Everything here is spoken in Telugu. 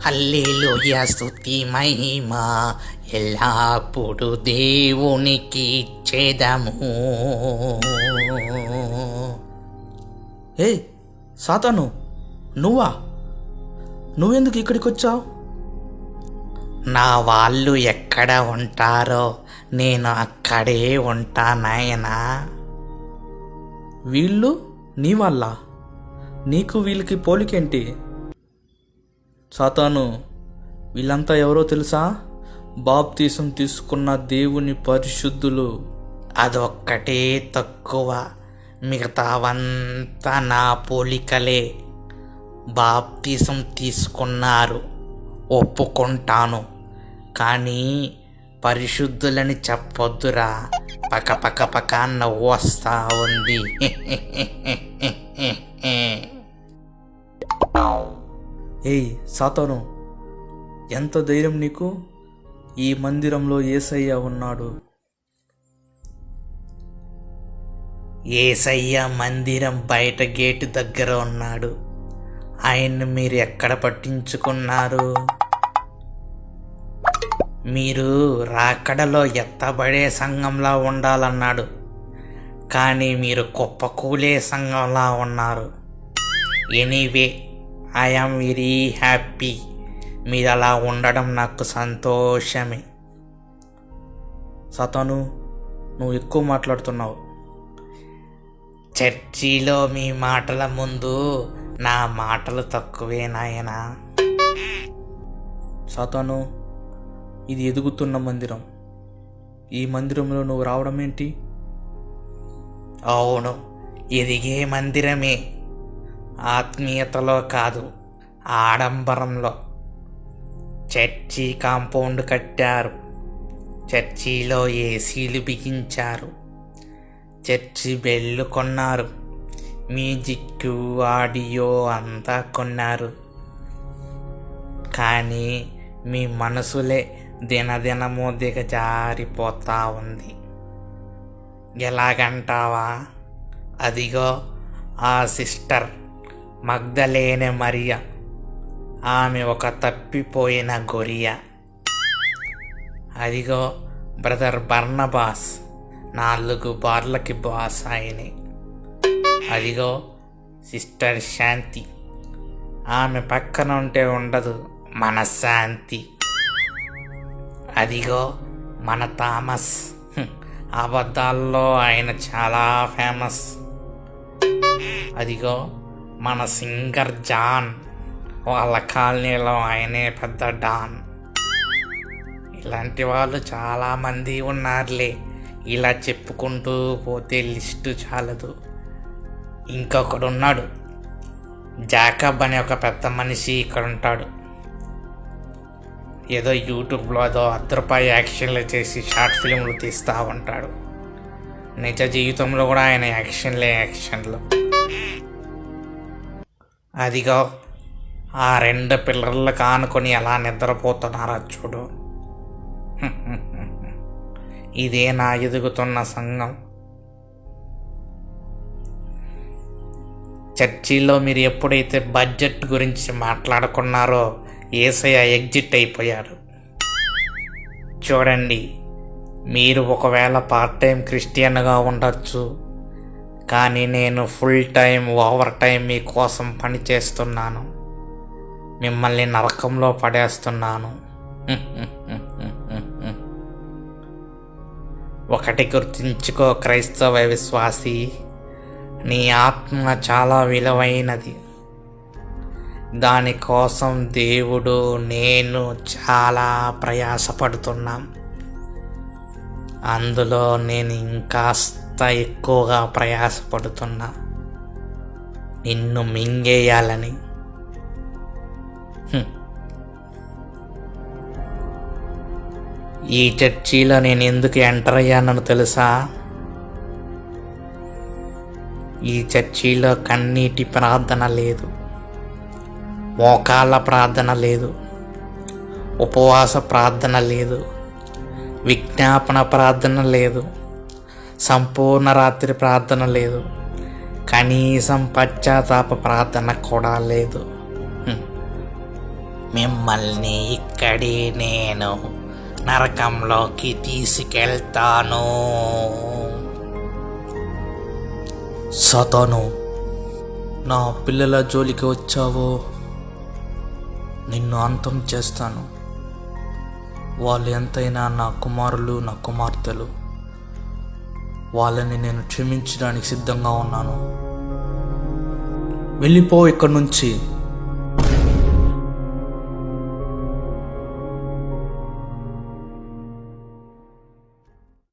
హల్లెలూయా స్తుతి మహిమ ఎల్లప్పుడు దేవునికి ఇచ్చేదము. ఏ సాతాను, నువ్వా? నువ్వెందుకు ఇక్కడికి వచ్చావు? నా వాళ్ళు ఎక్కడ ఉంటారో నేను అక్కడే ఉంటానాయనా. వీళ్ళు నీ వాళ్ళ? నీకు వీళ్ళకి పోలికేంటి? సాతాను, వీళ్ళంతా ఎవరో తెలుసా? బాప్తీసం తీసుకున్న దేవుని పరిశుద్ధులు. అదొక్కటే తక్కువ, మిగతావంతా నా పోలికలే. బాప్తీసం తీసుకున్నారు, ఒప్పుకుంటాను, కానీ పరిశుద్ధులని చెప్పొద్దురా. పక్క పక్క పక్క నవ్వు వస్తా ఉంది. ఏయ్ సాతాను, ఎంత ధైర్యం నీకు? ఈ మందిరంలో యేసయ్య ఉన్నాడు. యేసయ్య మందిరం బయట గేటు దగ్గర ఉన్నాడు. ఆయన్ని మీరు ఎక్కడ పట్టించుకున్నారు? మీరు రాకడలో ఎత్తబడే సంఘంలా ఉండాలన్నాడు, కానీ మీరు కుప్పకూలే సంఘంలా ఉన్నారు. Anyway, I am very happy. మీరు అలా ఉండడం నాకు సంతోషమే. సాతాను, నువ్వు ఎక్కువ మాట్లాడుతున్నావు. చర్చిలో మీ మాటల ముందు నా మాటలు తక్కువే నాయనా. సాతాను, ఇది ఎదుగుతున్న మందిరం. ఈ మందిరంలో నువ్వు రావడం ఏంటి? అవును, ఎదిగే మందిరమే. ఆత్మీయతలో కాదు, ఆడంబరంలో. చర్చి కాంపౌండ్ కట్టారు, చర్చిలో ఏసీలు బిగించారు, చర్చి బెల్లు కొన్నారు, మ్యూజిక్ ఆడియో అంతా కొన్నారు. కానీ మీ మనసులే దినదినమో దిగజారిపోతా ఉంది. ఎలాగంటావా? అదిగో ఆ సిస్టర్ మగ్దలేనే మరియా, ఆమె ఒక తప్పిపోయిన గొరియ. అదిగో బ్రదర్ బర్నబాస్, 4 బార్లకి బాస్ ఆయనే. అదిగో సిస్టర్ శాంతి, ఆమె పక్కన ఉంటే ఉండదు మనశ్శాంతి. అదిగో మన థామస్, అబద్ధాల్లో ఆయన చాలా ఫేమస్. అదిగో మన సింగర్ జాన్, వాళ్ళ కాలనీలో ఆయనే పెద్ద డాన్. ఇలాంటి వాళ్ళు చాలామంది ఉన్నారులే, ఇలా చెప్పుకుంటూ పోతే లిస్టు చాలదు. ఇంకొకడు ఉన్నాడు, జాకబ్ అనే ఒక పెద్ద మనిషి ఇక్కడ ఉంటాడు. ఏదో యూట్యూబ్లో ఏదో ₹1 యాక్షన్లు చేసి షార్ట్ ఫిల్మ్లు తీస్తూ ఉంటాడు. నిజ జీవితంలో కూడా ఆయన యాక్షన్లు. అదిగో ఆ 2 పిల్లర్లు కానుకొని ఎలా నిద్రపోతున్నారో చూడు. ఇదే నా ఎదుగుతున్న సంఘం. చర్చిలో మీరు ఎప్పుడైతే బడ్జెట్ గురించి మాట్లాడుకున్నారో యేసయ్య ఎగ్జిట్ అయిపోయాడు. చూడండి, మీరు ఒకవేళ పార్ట్ టైం క్రిస్టియన్గా ఉండొచ్చు, కానీ నేను ఫుల్ టైం ఓవర్ టైం మీకోసం పని చేస్తున్నాను. మిమ్మల్ని నరకంలో పడేస్తున్నాను. ఒకటి గుర్తుంచుకో క్రైస్తవ విశ్వాసి, నీ ఆత్మ చాలా విలువైనది. దానికోసం దేవుడు, నేను చాలా ప్రయాసపడుతున్నాం. అందులో నేను ఇంకాస్త ఎక్కువగా ప్రయాసపడుతున్నా, నిన్ను మింగేయాలని. ఈ చర్చిలో నేను ఎందుకు ఎంటర్ అయ్యానో తెలుసా? ఈ చర్చిలో కన్నీటి ప్రార్థన లేదు, మోకాళ్ళ ప్రార్థన లేదు, ఉపవాస ప్రార్థన లేదు, విజ్ఞాపన ప్రార్థన లేదు, సంపూర్ణ రాత్రి ప్రార్థన లేదు, కనీసం పశ్చాత్తాప ప్రార్థన కూడా లేదు. మిమ్మల్ని ఇక్కడే నేను నరకంలోకి తీసుకెళ్తాను. సాతాను, నా పిల్లల జోలికి వచ్చావో నిన్ను అంతం చేస్తాను. వాళ్ళు ఎంతైనా నా కుమారులు, నా కుమార్తెలు. వాళ్ళని నేను క్షమించడానికి సిద్ధంగా ఉన్నాను. వెళ్ళిపో ఇక్కడి నుంచి.